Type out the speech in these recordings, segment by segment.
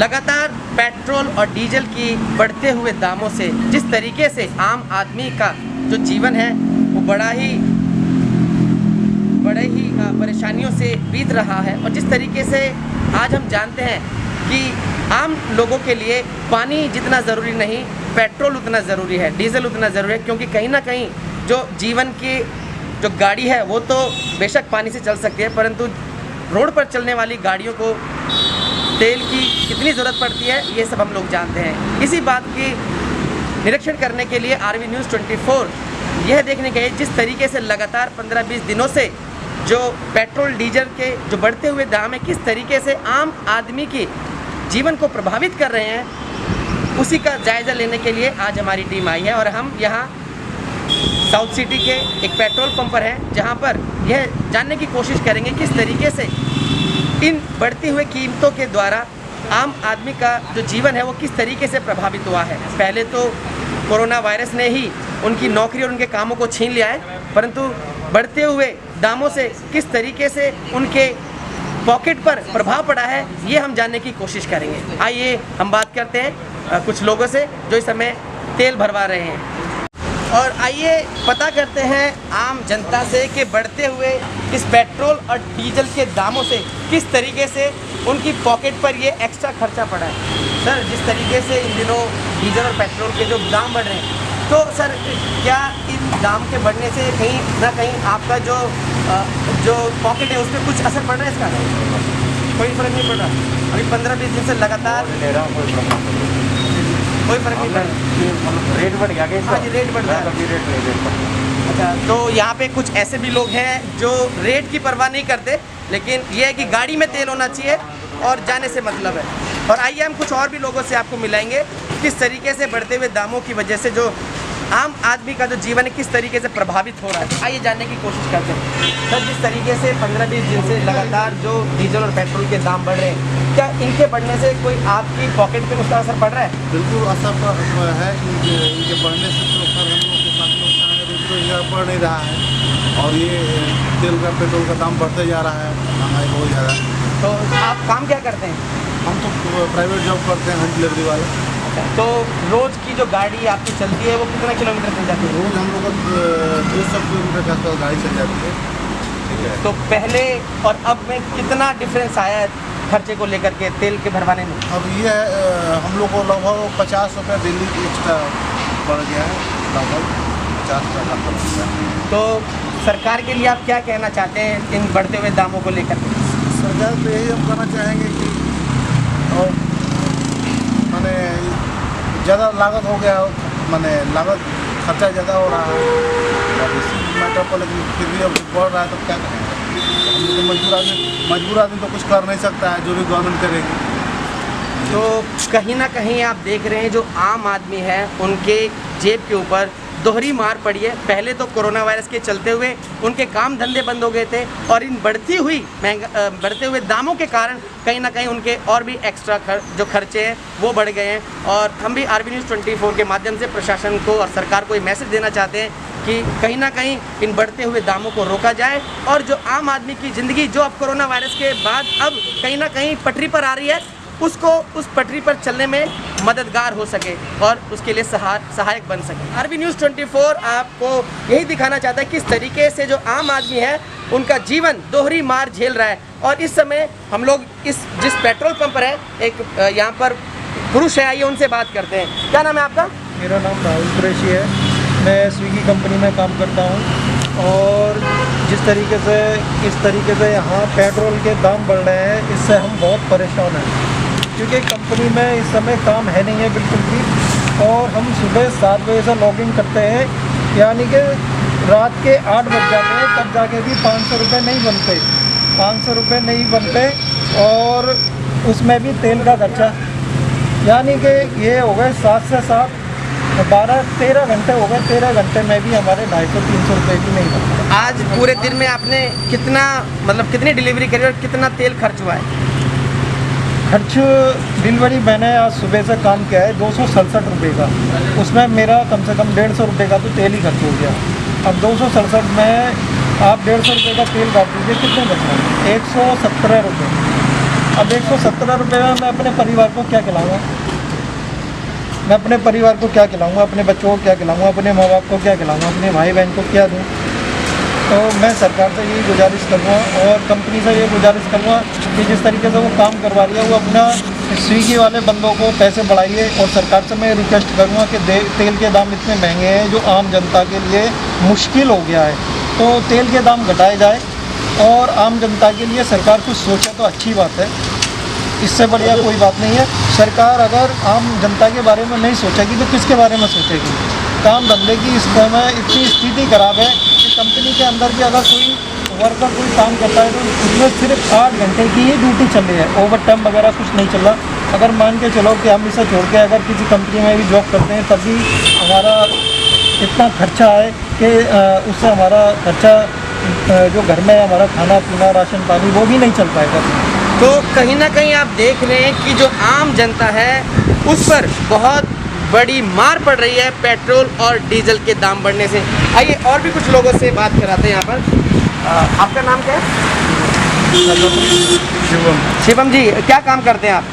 लगातार पेट्रोल और डीजल की बढ़ते हुए दामों से जिस तरीके से आम आदमी का जो जीवन है वो बड़े ही परेशानियों से बीत रहा है। और जिस तरीके से आज हम जानते हैं कि आम लोगों के लिए पानी जितना ज़रूरी नहीं, पेट्रोल उतना ज़रूरी है, डीजल उतना ज़रूरी है, क्योंकि कहीं ना कहीं जो जीवन की जो गाड़ी है वो तो बेशक पानी से चल सकती है, परंतु रोड पर चलने वाली गाड़ियों को तेल की कितनी ज़रूरत पड़ती है ये सब हम लोग जानते हैं। इसी बात की निरीक्षण करने के लिए आरवी न्यूज़ 24 यह देखने गए जिस तरीके से लगातार 15-20 दिनों से जो पेट्रोल डीजल के जो बढ़ते हुए दाम है किस तरीके से आम आदमी की जीवन को प्रभावित कर रहे हैं, उसी का जायज़ा लेने के लिए आज हमारी टीम आई है। और हम यहाँ साउथ सिटी के एक पेट्रोल पंप पर हैं, जहाँ पर यह जानने की कोशिश करेंगे किस तरीके से इन बढ़ती हुए कीमतों के द्वारा आम आदमी का जो जीवन है वो किस तरीके से प्रभावित हुआ है। पहले तो कोरोना वायरस ने ही उनकी नौकरी और उनके कामों को छीन लिया है, परंतु बढ़ते हुए दामों से किस तरीके से उनके पॉकेट पर प्रभाव पड़ा है ये हम जानने की कोशिश करेंगे। आइए हम बात करते हैं कुछ लोगों से जो इस समय तेल भरवा रहे हैं, और आइए पता करते हैं आम जनता से कि बढ़ते हुए इस पेट्रोल और डीजल के दामों से किस तरीके से उनकी पॉकेट पर ये एक्स्ट्रा खर्चा पड़ा है। सर, जिस तरीके से इन दिनों डीजल और पेट्रोल के जो दाम बढ़ रहे हैं, तो सर क्या इन दाम के बढ़ने से कहीं ना कहीं आपका जो पॉकेट है उस पर कुछ असर पड़ रहा है? इसका कोई फ़र्क नहीं पड़ रहा? अभी 15-20 दिन से लगातार कोई फ़र्क नहीं पड़ रहा? रेट बढ़ गया क्या? हाँ जी, रेट बढ़ रहा है। कभी रेट नहीं बढ़ता। अच्छा, तो यहाँ पे कुछ ऐसे भी लोग हैं जो रेट की परवाह नहीं करते, लेकिन ये है कि गाड़ी में तेल होना चाहिए और जाने से मतलब है। और आइए हम कुछ और भी लोगों से आपको मिलाएंगे किस तरीके से बढ़ते हुए दामों की वजह से जो आम आदमी का जो जीवन है किस तरीके से प्रभावित हो रहा है। आइए जानने की कोशिश करते हैं। सर, जिस तरीके से 15-20 दिन से लगातार जो डीजल और पेट्रोल के दाम बढ़ रहे हैं, क्या इनके बढ़ने से कोई आपकी पॉकेट पे उसका असर पड़ रहा है? बिल्कुल असर है। इनके बढ़ने से तो सर हम लोग के साथ नुकसान है, रेट तो बढ़ नहीं रहा है और ये तेल का पेट्रोल का दाम बढ़ते जा रहा है, महंगाई बहुत ज़्यादा है। तो आप काम क्या करते हैं? हम तो प्राइवेट जॉब करते हैं, होम डिलीवरी वाले। तो रोज़ की जो गाड़ी आपकी चलती है वो कितना किलोमीटर चल जाती है? रोज़ हम लोग 200 किलोमीटर के आसपास गाड़ी चल जाती है। ठीक है। तो पहले और अब में कितना डिफरेंस आया है खर्चे को लेकर के तेल के भरवाने में? अब ये हम लोग को लगभग 50 रुपये डेली एक्स्ट्रा बढ़ गया है, लगभग 50 रुपये का बढ़ गया है। तो सरकार के लिए आप क्या कहना चाहते हैं इन बढ़ते हुए दामों को लेकर के? सरकार से यही हम कहना चाहेंगे कि और माने ज़्यादा लागत हो गया, माने लागत खर्चा ज़्यादा हो रहा है और इसी मैटर पर, लेकिन फिर भी अब बढ़ रहा है तो क्या करेंगे? हम तो मजबूर आदमी तो कुछ कर नहीं सकता है, जो भी गवर्नमेंट करेगी। तो कहीं ना कहीं आप देख रहे हैं जो आम आदमी है उनके जेब के ऊपर दोहरी मार पड़ी है। पहले तो कोरोना वायरस के चलते हुए उनके काम धंधे बंद हो गए थे, और इन बढ़ते हुए दामों के कारण कहीं ना कहीं उनके और भी एक्स्ट्रा जो खर्चे हैं वो बढ़ गए हैं। और हम भी आरवी न्यूज़ 24 के माध्यम से प्रशासन को और सरकार को ये मैसेज देना चाहते हैं कि कहीं ना कहीं इन बढ़ते हुए दामों को रोका जाए, और जो आम आदमी की ज़िंदगी जो अब कोरोना वायरस के बाद अब कहीं ना कहीं पटरी पर आ रही है, उसको उस पटरी पर चलने में मददगार हो सके और उसके लिए सहायक बन सके। आरवी न्यूज़ 24 आपको यही दिखाना चाहता है किस तरीके से जो आम आदमी है उनका जीवन दोहरी मार झेल रहा है। और इस समय हम लोग जिस पेट्रोल पंप पर है, एक यहाँ पर पुरुष है, आइए उनसे बात करते हैं। क्या नाम है आपका? मेरा नाम राहुल कुरैशी है। मैं स्विगी कंपनी में काम करता हूँ, और जिस तरीके से इस तरीके से यहाँ पेट्रोल के दाम बढ़ रहे हैं, इससे हम बहुत परेशान हैं, क्योंकि कंपनी में इस समय काम है नहीं है बिल्कुल भी। और हम सुबह 7 बजे से लॉगिन करते हैं, यानी कि रात के 8 बज जाते हैं, तब जाके भी 500 रुपये नहीं बनते, 500 रुपये नहीं बनते। और उसमें भी तेल का खर्चा, यानी कि ये हो गए 7 से 7 12-13 घंटे हो गए। 13 घंटे में भी हमारे 250-300 रुपये भी नहीं बनते। आज पूरे दिन में आपने कितनी डिलीवरी करी और कितना तेल खर्च हुआ है? खर्च डिलीवरी मैंने आज सुबह से काम किया है 267 रुपये का, उसमें मेरा कम से कम 150 रुपये का तो तेल ही खर्च हो गया। अब 267 में आप 150 रुपये का तेल काट दीजिए, कितने बच रहे हैं? 117 रुपये। अब 117 रुपये में मैं अपने परिवार को क्या खिलाऊँगा? मैं अपने परिवार को क्या खिलाऊँगा? अपने बच्चों को क्या खिलाऊँगा? अपने माँ बाप को क्या खिलाऊँगा? अपने भाई बहन को क्या दूँ? तो मैं सरकार से यही गुजारिश करूँगा और कंपनी से ये गुजारिश करूँगा कि जिस तरीके से वो काम करवा रही है वो अपना स्विगी वाले बंदों को पैसे बढ़ाइए। और सरकार से मैं रिक्वेस्ट करूँगा कि तेल के दाम इतने महंगे हैं जो आम जनता के लिए मुश्किल हो गया है, तो तेल के दाम घटाए जाए और आम जनता के लिए सरकार कुछ सोचे तो अच्छी बात है। इससे बढ़िया कोई बात नहीं है। सरकार अगर आम जनता के बारे में नहीं सोचेगी तो किसके बारे में सोचेगी? काम धंधे की इस समय इतनी स्थिति खराब है कि कंपनी के अंदर भी अगर कोई वर्कर कोई काम करता है तो उसमें सिर्फ 8 घंटे की ही ड्यूटी चल रही है, ओवर टाइम वगैरह कुछ नहीं चल रहा। अगर मान के चलो कि हम इसे छोड़ के अगर किसी कंपनी में भी जॉब करते हैं तब भी हमारा इतना खर्चा है कि उससे हमारा खर्चा जो घर में हमारा खाना पीना राशन पानी वो भी नहीं चल पाएगा। तो कहीं ना कहीं आप देख रहे हैं कि जो आम जनता है उस पर बहुत बड़ी मार पड़ रही है पेट्रोल और डीजल के दाम बढ़ने से। आइए और भी कुछ लोगों से बात कराते हैं यहाँ पर। आपका नाम क्या है? शिवम जी, क्या काम करते हैं आप?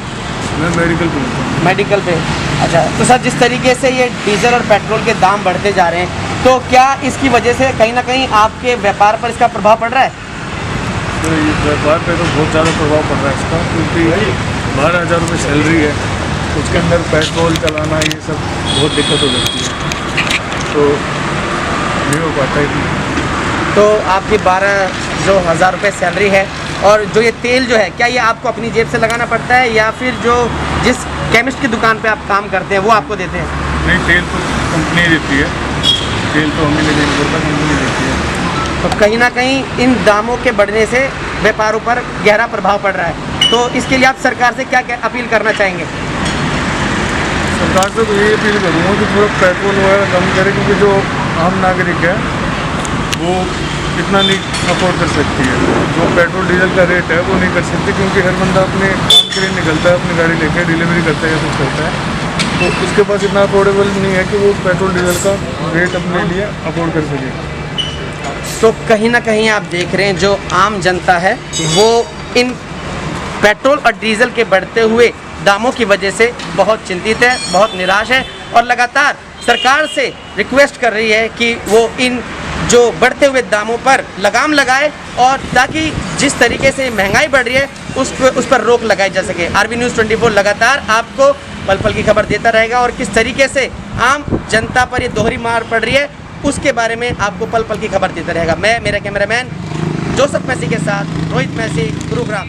मैं मेडिकल पे। मेडिकल पे। अच्छा, तो सर जिस तरीके से ये डीजल और पेट्रोल के दाम बढ़ते जा रहे हैं तो क्या इसकी वजह से कहीं ना कहीं आपके व्यापार पर इसका प्रभाव पड़ रहा है? तो ये व्यापार पे तो बहुत ज़्यादा प्रभाव पड़ रहा है इसका, क्योंकि 12,000 रुपये सैलरी है, उसके अंदर पेट्रोल चलाना ये सब बहुत दिक्कत हो जाती है, तो नहीं हो पाता है। तो आपकी 12,000 रुपये सैलरी है और जो ये तेल जो है क्या ये आपको अपनी जेब से लगाना पड़ता है या फिर जो जिस केमिस्ट की दुकान पे आप काम करते हैं वो आपको देते हैं? नहीं, तेल तो कंपनी देती है, तेल तो हमें नहीं देना पड़ता, कंपनी देती है। तो कहीं ना कहीं इन दामों के बढ़ने से व्यापारों पर गहरा प्रभाव पड़ रहा है, तो इसके लिए आप सरकार से क्या क्या अपील करना चाहेंगे? सरकार से तो यही अपील करूँगा कि थोड़ा पेट्रोल वगैरह कम करे, क्योंकि जो आम नागरिक है वो इतना नहीं अफोर्ड कर सकती है। जो पेट्रोल डीजल का रेट है वो नहीं कर सकती, क्योंकि हर बंदा अपने काम के लिए निकलता है, अपनी गाड़ी लेकर डिलीवरी करता है या कुछ करता है, तो उसके पास इतना अफोर्डेबल नहीं है कि वो पेट्रोल डीजल का रेट अपने लिए अफोर्ड कर सके। तो कहीं ना कहीं आप देख रहे हैं जो आम जनता है वो इन पेट्रोल और डीजल के बढ़ते हुए दामों की वजह से बहुत चिंतित है, बहुत निराश है और लगातार सरकार से रिक्वेस्ट कर रही है कि वो इन जो बढ़ते हुए दामों पर लगाम लगाए और ताकि जिस तरीके से महंगाई बढ़ रही है उस पर रोक लगाई जा सके। आरबी न्यूज़ 24 लगातार आपको पल पल की खबर देता रहेगा और किस तरीके से आम जनता पर ये दोहरी मार पड़ रही है उसके बारे में आपको पल पल की खबर देता रहेगा। मैं, मेरा कैमरामैन जोसेफ मैसी के साथ रोहित मैसी, गुरुग्राम।